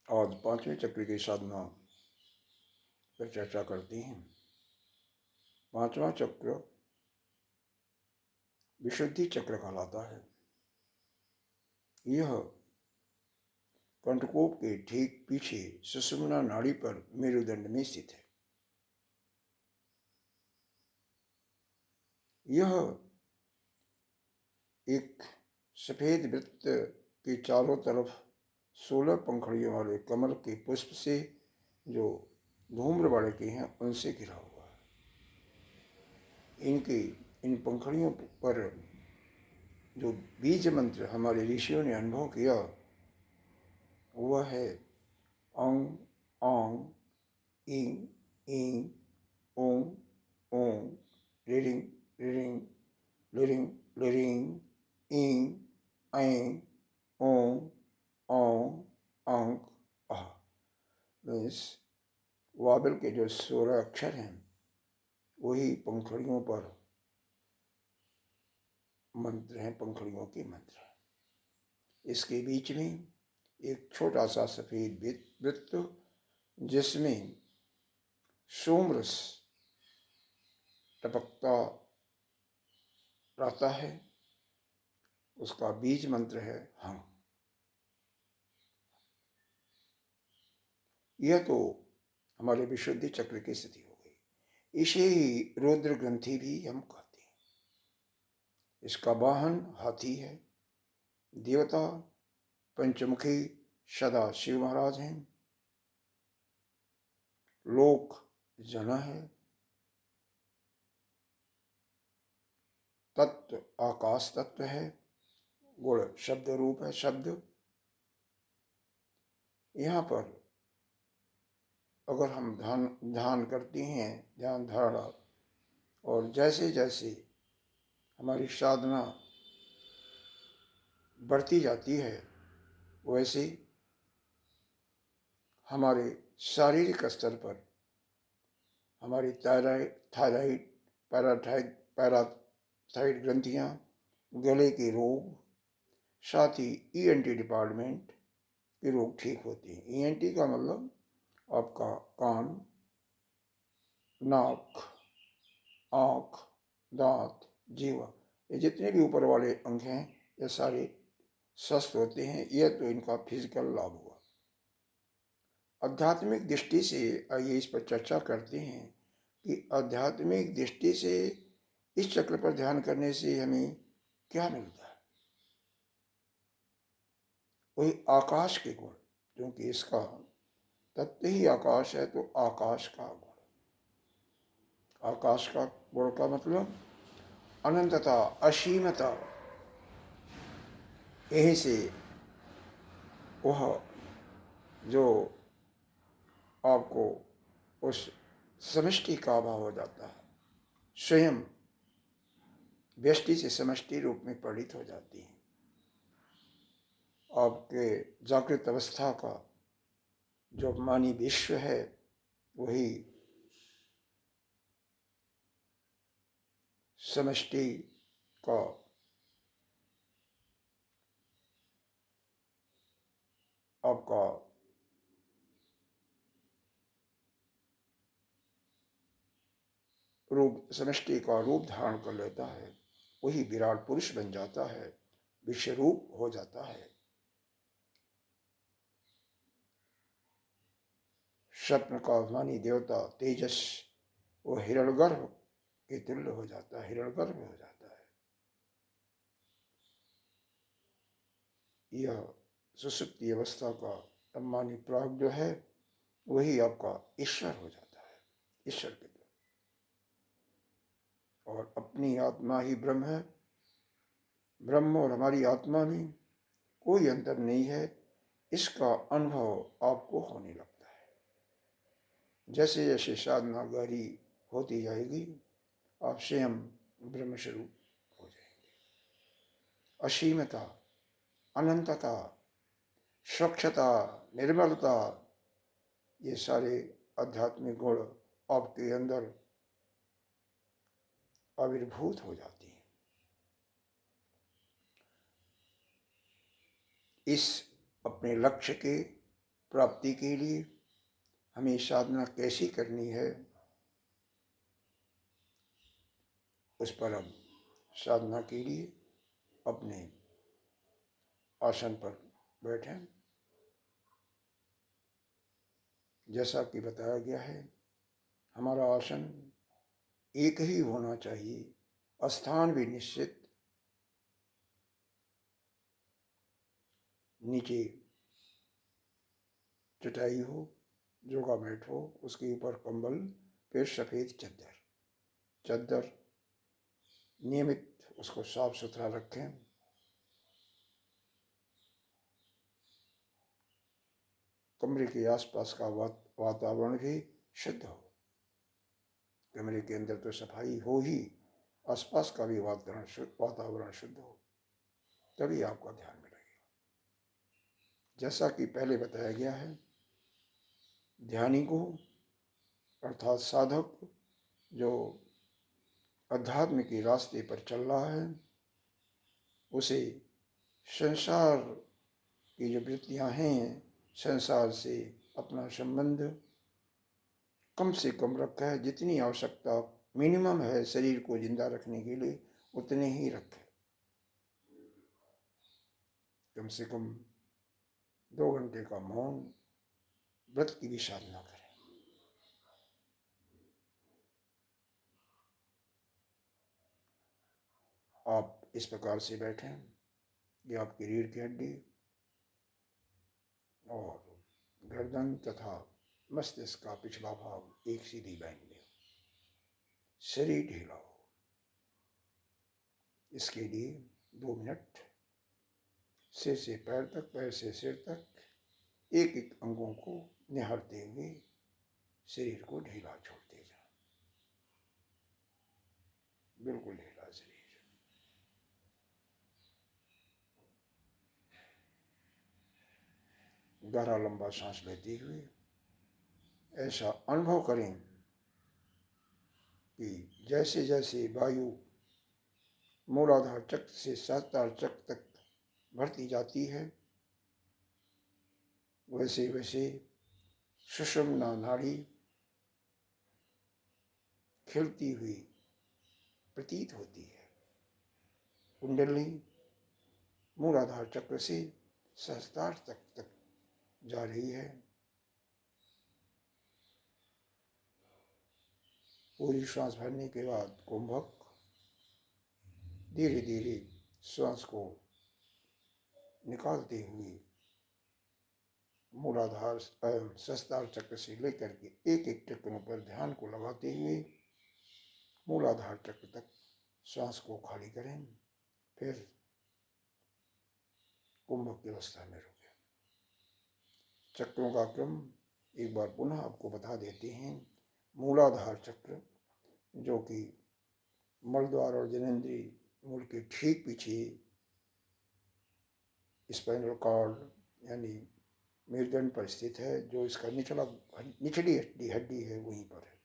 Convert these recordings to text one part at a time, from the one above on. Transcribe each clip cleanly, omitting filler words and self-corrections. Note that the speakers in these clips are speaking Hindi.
आज पांचवें चक्र की साधना पर चर्चा करते हैं। पांचवा चक्र विशुद्धि चक्र कहलाता है। यह कंठकोप के ठीक पीछे सुषुम्ना नाड़ी पर मेरुदंड में स्थित है। यह एक सफेद वृत्त के चारों तरफ 16 पंखुड़ियों वाले कमल के पुष्प से, जो धूम्र वर्ण के हैं, उनसे घिरा हुआ है। इन पंखुड़ियों पर जो बीज मंत्र हमारे ऋषियों ने अनुभव किया वह है औंग औंग ईं ईं ओं ओं रिरिंग रिरिंग लिरिंग लिरिंग ईं ऐं ओं औं औंक आह। मीन्स वाबल के जो 16 अक्षर हैं वही पंखुड़ियों पर मंत्र हैं, पंखुड़ियों के मंत्र हैं। इसके बीच में एक छोटा सा सफेद वृत्त जिसमें सोमरस टपकता रहता है, उसका बीज मंत्र है हंग। यह तो हमारे विशुद्धि चक्र की स्थिति हो गई। इसे ही रुद्र ग्रंथि भी हम कहते हैं। इसका वाहन हाथी है। देवता पंचमुखी सदा शिव महाराज हैं। लोक जना है। तत्व आकाश तत्व है। गुण शब्द रूप है, शब्द। यहाँ पर अगर हम ध्यान करते हैं, ध्यान धारणा, और जैसे जैसे हमारी साधना बढ़ती जाती है वैसे हमारे शारीरिक स्तर पर हमारी थायराइड पैराथाइड ग्रंथियाँ, गले के रोग, साथ ही ईएनटी डिपार्टमेंट के रोग ठीक होते हैं। ईएनटी का मतलब आपका कान, नाक, आँख, दांत, जीवा, ये जितने भी ऊपर वाले अंग हैं ये सारे स्वस्थ होते हैं। यह तो इनका फिजिकल लाभ हुआ। आध्यात्मिक दृष्टि से आइए इस पर चर्चा करते हैं कि आध्यात्मिक दृष्टि से इस चक्र पर ध्यान करने से हमें क्या मिलता है। वही आकाश के गुण, क्योंकि इसका तत्व ही आकाश है, तो आकाश का गुण। आकाश का गुण का मतलब अनंतता, असीमता। यहीं से वह जो आपको उस समष्टि का अभाव हो जाता है, स्वयं व्यष्टि से समष्टि रूप में परिणित हो जाती है। आपके जागृत अवस्था का जो मानी विश्व है वही समष्टि का आपका रूप, समष्टि का रूप धारण कर लेता है। वही विराट पुरुष बन जाता है, विश्वरूप हो जाता है। स्वप्न का अभिमानी देवता तेजस वो हिरण्यगर्भ के तुल्य हो जाता है, हिरण्यगर्भ हो जाता है। यह सुसुप्ति अवस्था का अभिमानी प्राग जो है वही आपका ईश्वर हो जाता है, ईश्वर के द्वारा। और अपनी आत्मा ही ब्रह्म है। ब्रह्म और हमारी आत्मा में कोई अंतर नहीं है, इसका अनुभव आपको होने लगता है। जैसे जैसे साधना गहरी होती जाएगी आप स्वयं ब्रह्म स्वरूप हो जाएंगे। असीमता, अनंतता, स्वच्छता, निर्मलता, ये सारे आध्यात्मिक गुण आपके अंदर आविर्भूत हो जाती हैं। इस अपने लक्ष्य के प्राप्ति के लिए हमें साधना कैसी करनी है, उस पर हम साधना के लिए अपने आसन पर बैठें। जैसा कि बताया गया है, हमारा आसन एक ही होना चाहिए, स्थान भी निश्चित। नीचे चटाई हो, योगा मैट हो, उसके ऊपर कंबल, फिर सफ़ेद चादर। चादर नियमित उसको साफ सुथरा रखें। कमरे के आसपास का वातावरण भी शुद्ध हो। कमरे के अंदर तो सफाई हो ही, आसपास का भी वातावरण शुद्ध हो, तभी आपका ध्यान मिलेगा। जैसा कि पहले बताया गया है, ध्यानी को अर्थात साधक जो अध्यात्म के रास्ते पर चल रहा है, उसे संसार की जो वृत्तियां हैं, संसार से अपना संबंध कम से कम रखा है। जितनी आवश्यकता मिनिमम है शरीर को जिंदा रखने के लिए, उतने ही रखें। कम से कम 2 घंटे का मौन व्रत की भी साधना करें। आप इस प्रकार से बैठें कि आपकी रीढ़ की हड्डी और गर्दन तथा मस्तिष्क का पिछला भाग एक सीधी लाइन में हो, शरीर ढीला हो। इसके लिए 2 मिनट सिर से पैर तक, पैर से सिर तक एक एक अंगों को निहारते हुए शरीर को ढीला छोड़ते जाओ। बिल्कुल ढीला शरीर। गहरा लंबा सांस लेते हुए ऐसा अनुभव करें कि जैसे जैसे वायु मूलाधार चक्र से सहस्त्रार चक्र तक बढ़ती जाती है, वैसे वैसे सुषुम्ना नाड़ी खिलती हुई प्रतीत होती है। कुंडली मूलाधार चक्र से सहस्त्रार चक्र तक जा रही है। पूरी श्वास भरने के बाद कुंभक धीरे धीरे श्वास को निकालते हुए मूलाधार सहस्त्रार चक्र से लेकर के एक एक चक्रों पर ध्यान को लगाते हुए मूलाधार चक्र तक श्वास को खाली करें। फिर कुंभक की अवस्था में रुकें। चक्रों का क्रम एक बार पुनः आपको बता देते हैं। मूलाधार चक्र जो कि मलद्वार और जनेंद्री मूल के ठीक पीछे स्पाइनल कॉर्ड यानी मेरुदंड पर स्थित है, जो इसका निचली हड्डी है वहीं पर है।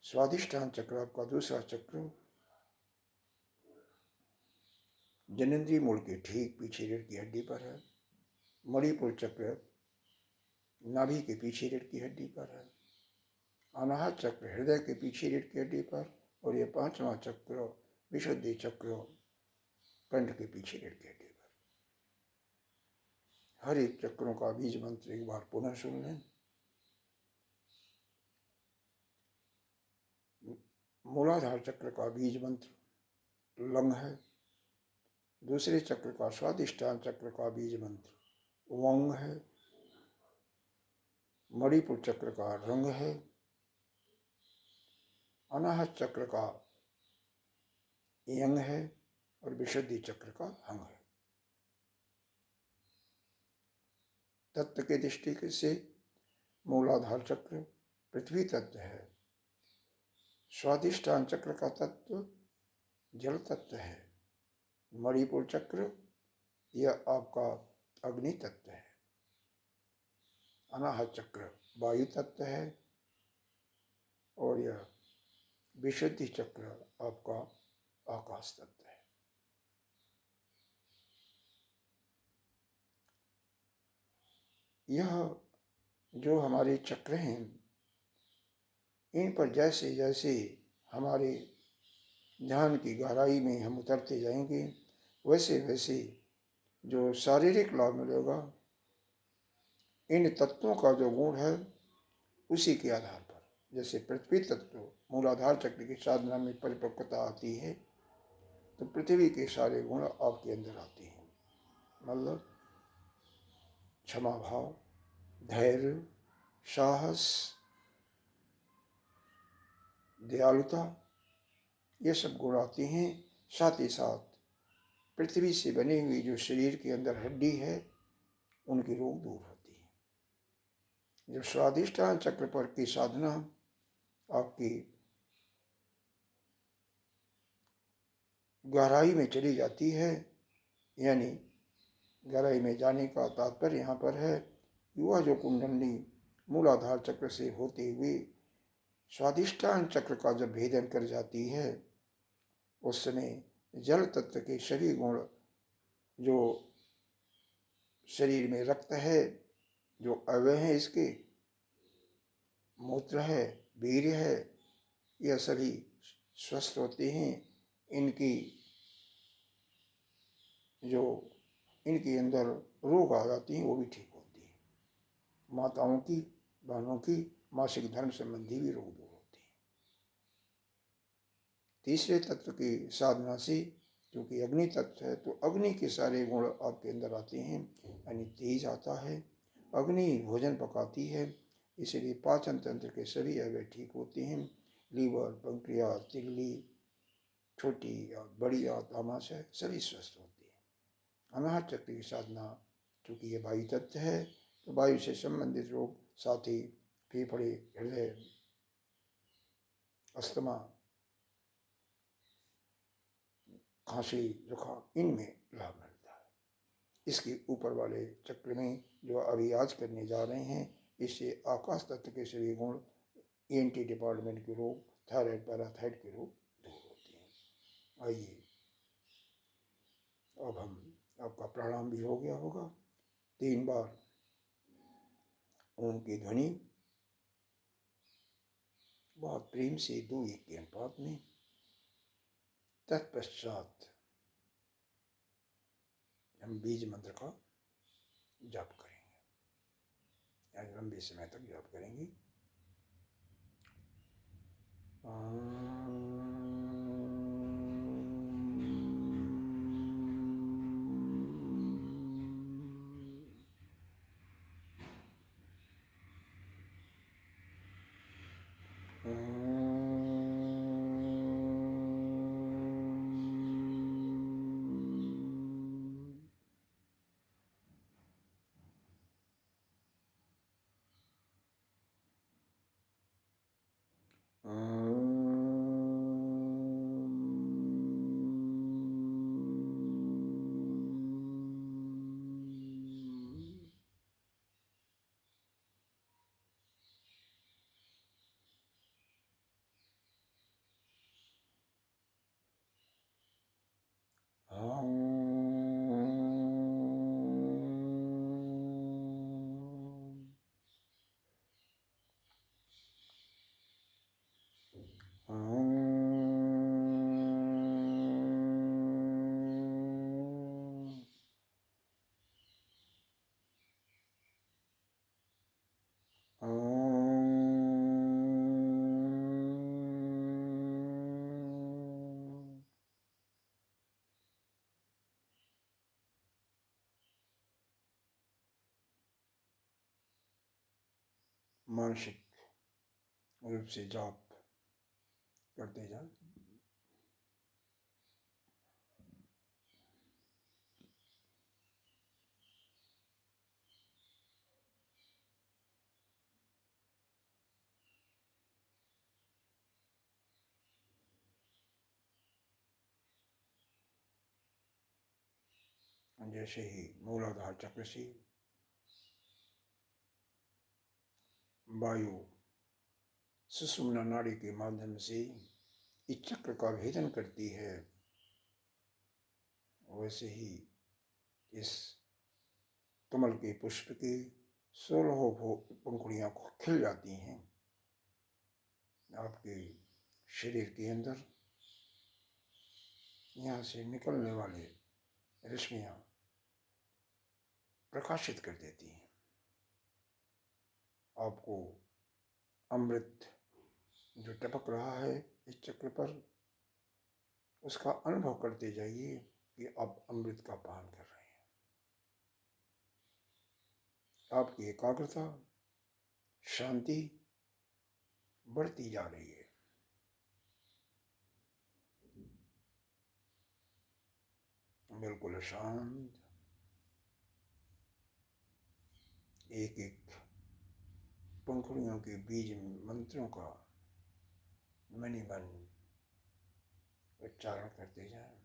स्वादिष्ठान चक्र आपका दूसरा चक्र जनेंद्रीय मूल के ठीक पीछे रीढ़ की हड्डी पर है। मणिपुर चक्र नाभि के पीछे रीढ़ की हड्डी पर है। अनाहत चक्र हृदय के पीछे रीढ़ की हड्डी पर, और ये 5वां चक्र विशुद्धि चक्र कंठ के पीछे लटके टेबल। हर एक चक्रों का बीज मंत्र एक बार पुनः सुन लें। मूलाधार चक्र का बीज मंत्र लंग है। दूसरे चक्र का स्वादिष्ठान चक्र का बीज मंत्र वंग है। मणिपुर चक्र का रंग है। अनाहत चक्र का यंग है और विशुद्धि चक्र का हंग है। तत्व के दृष्टि से मूलाधार चक्र पृथ्वी तत्व है। स्वादिष्ठान चक्र का तत्व जल तत्व है। मणिपुर चक्र यह आपका अग्नि तत्व है। अनाहत चक्र वायु तत्व है और यह विशुद्धि चक्र आपका आकाश तत्व है। यह जो हमारे चक्र हैं, इन पर जैसे जैसे हमारे ध्यान की गहराई में हम उतरते जाएंगे, वैसे वैसे जो शारीरिक लाभ मिलेगा, इन तत्वों का जो गुण है उसी के आधार पर, जैसे पृथ्वी तत्व मूलाधार चक्र की साधना में परिपक्वता आती है, तो पृथ्वी के सारे गुण आपके अंदर आते हैं। मतलब क्षमा भाव, धैर्य, साहस, दयालुता, ये सब गुण आते हैं। साथ ही साथ पृथ्वी से बनी हुई जो शरीर के अंदर हड्डी है, उनकी रोग दूर होती है। जब स्वादिष्ठान चक्र पर की साधना आपकी गहराई में चली जाती है, यानी गहराई में जाने का तात्पर्य यहाँ पर है कि वह जो कुंडली मूलाधार चक्र से होते हुए स्वादिष्ठान चक्र का जब भेदन कर जाती है, उस समय जल तत्व के सभी गुण, जो शरीर में रक्त है, जो अवयव है, इसके मूत्र है, वीर्य है, यह सभी स्वस्थ होते हैं। इनकी जो इनके अंदर रोग आ जाती हैं वो भी ठीक होती हैं। माताओं की, बहनों की मासिक धर्म संबंधी भी रोग दूर होते हैं। तीसरे तत्व की साधना से, क्योंकि अग्नि तत्व है, तो अग्नि के सारे गुण आपके अंदर आते हैं, यानी तेज आता है। अग्नि भोजन पकाती है, इसलिए पाचन तंत्र के सभी अवयव ठीक होते हैं। लीवर, पंक्रियास, तिल्ली, छोटी या बड़ी आमाशय सभी स्वस्थ होती है। अनाहत चक्र की साधना, चूँकि ये वायु तत्व है, तो वायु से संबंधित रोग, साथ ही फेफड़े, हृदय, अस्थमा, खांसी, जुकाम, इनमें लाभ मिलता है। इसके ऊपर वाले चक्र में जो अभी आज करने जा रहे हैं, इससे आकाश तत्व के सभी गुण, ENT डिपार्टमेंट के रोग, थायराइड, पैराथाइड के रोग दूर होते हैं। आइए, अब हम, आपका प्राणायाम भी हो गया होगा। 3 बार ओम की ध्वनि बहुत प्रेम से 2-1 के अनुपात में, तत्पश्चात हम बीज मंत्र का जाप करेंगे, यानी लंबे समय तक जाप करेंगे। मानसिक रूप से जाप करते जाएं। जैसे ही मूलाधार चक्र से वायु सुषुम्ना नाड़ी के माध्यम से इस चक्र का भेदन करती है, वैसे ही इस कमल के पुष्प के 16 पंखुड़ियां खिल जाती हैं आपके शरीर के अंदर। यहाँ से निकलने वाले रश्मियां प्रकाशित कर देती हैं। आपको अमृत जो टपक रहा है इस चक्र पर, उसका अनुभव करते जाइए कि आप अमृत का पान कर रहे हैं। आपकी एकाग्रता, शांति बढ़ती जा रही है। बिल्कुल शांत, एक एक पंखुड़ियों के बीज मंत्रों का मनी मन उच्चारण करते जाएं।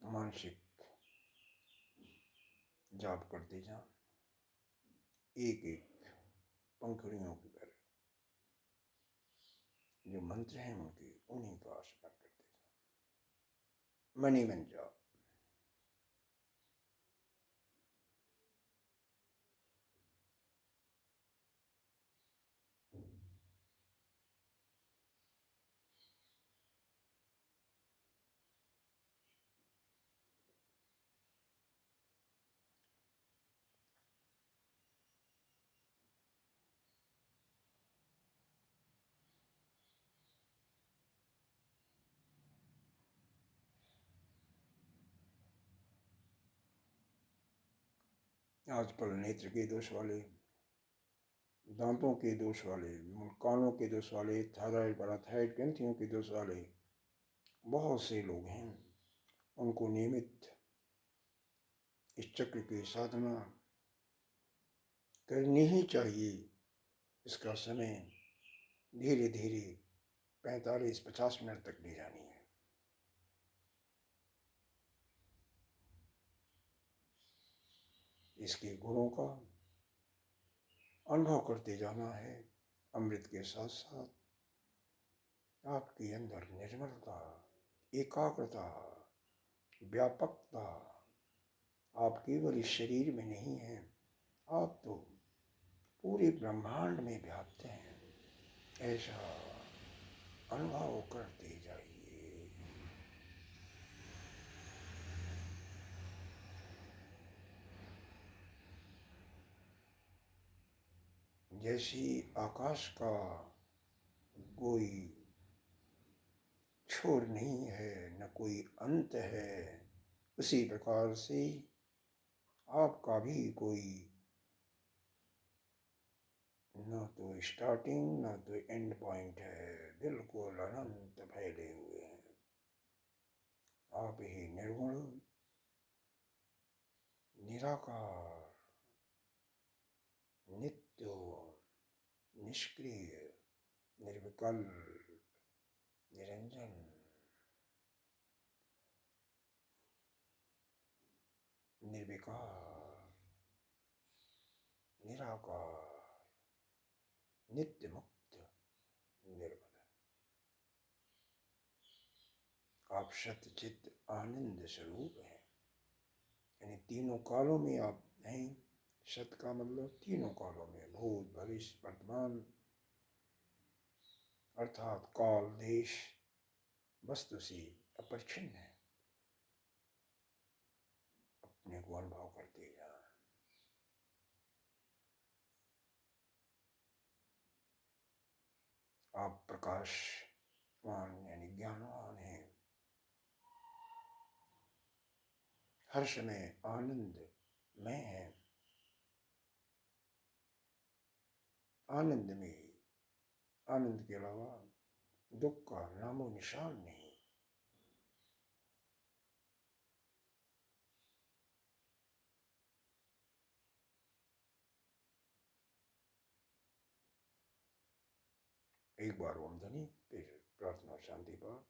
मानसिक जाप करते जाओ, एक एक पंखुड़ियों की पर जो मंत्र हैं उनके उन्हीं का स्मरण करते जाओ, मनी मन जाओ। आजकल नेत्र के दोष वाले, दांतों के दोष वाले, कानों के दोष वाले, थायराइड पैराथाइड ग्रंथियों के दोष वाले बहुत से लोग हैं। उनको नियमित इस चक्र की साधना करनी ही चाहिए। इसका समय धीरे धीरे 45-50 मिनट तक ले जानी है। इसके गुणों का अनुभव करते जाना है। अमृत के साथ साथ आपके अंदर निर्मलता, एकाग्रता, व्यापकता, आप केवल इस शरीर में नहीं हैं, आप तो पूरे ब्रह्मांड में व्याप्त हैं, ऐसा अनुभव करते जाइए। जैसी आकाश का कोई छोर नहीं है, न कोई अंत है, उसी प्रकार से आपका भी कोई न तो स्टार्टिंग न तो एंड पॉइंट है, बिल्कुल अनंत फैले हुए हैं। आप ही निर्गुण, निराकार, नित्य, निष्क्रिय, निर्विकल्प, निरंजन, निर्विकार, निराकार, नित्य मुक्त, निर्मल। आप सच्चित आनंद स्वरूप हैं, यानी तीनों कालों में आप हैं। सत का मतलब तीनों कालों में, भूत, भविष्य, वर्तमान, अर्थात काल, देश, वस्तु से अपरिच्छिन्न है। अपने को अनुभव करते जाएं। आप प्रकाशवान यानी ज्ञानवान हैं, हर समय आनंद में है। आनंद में, आनंद के अलावा दुख का नामो निशान नहीं। एक बार ओम ध्वनि, फिर प्रार्थना शांति पाठ।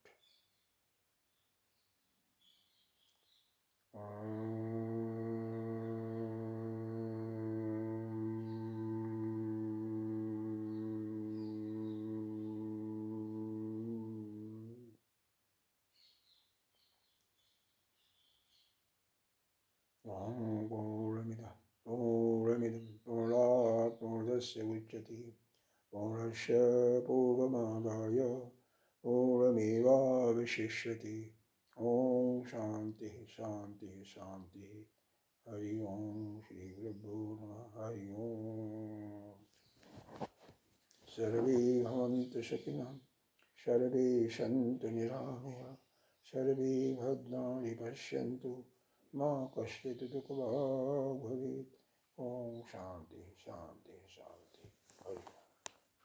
पूर्णमिदं पूर्णात् पूर्णस्य मुच्यते पूर्णस्य पूर्णमादाय पूर्णमेवावशिष्यते। ओम शांति शांति शांति। हरि ओम श्री गुरुभ्यो नमः। हरि ओम। सर्वे भवन्तु सुखिनः, सर्वे सन्तु निरामयाः, सर्वे भद्राणि पश्यन्तु, मा कश्चित् दुःखभाग् भवेत्। ओम शांति शांति।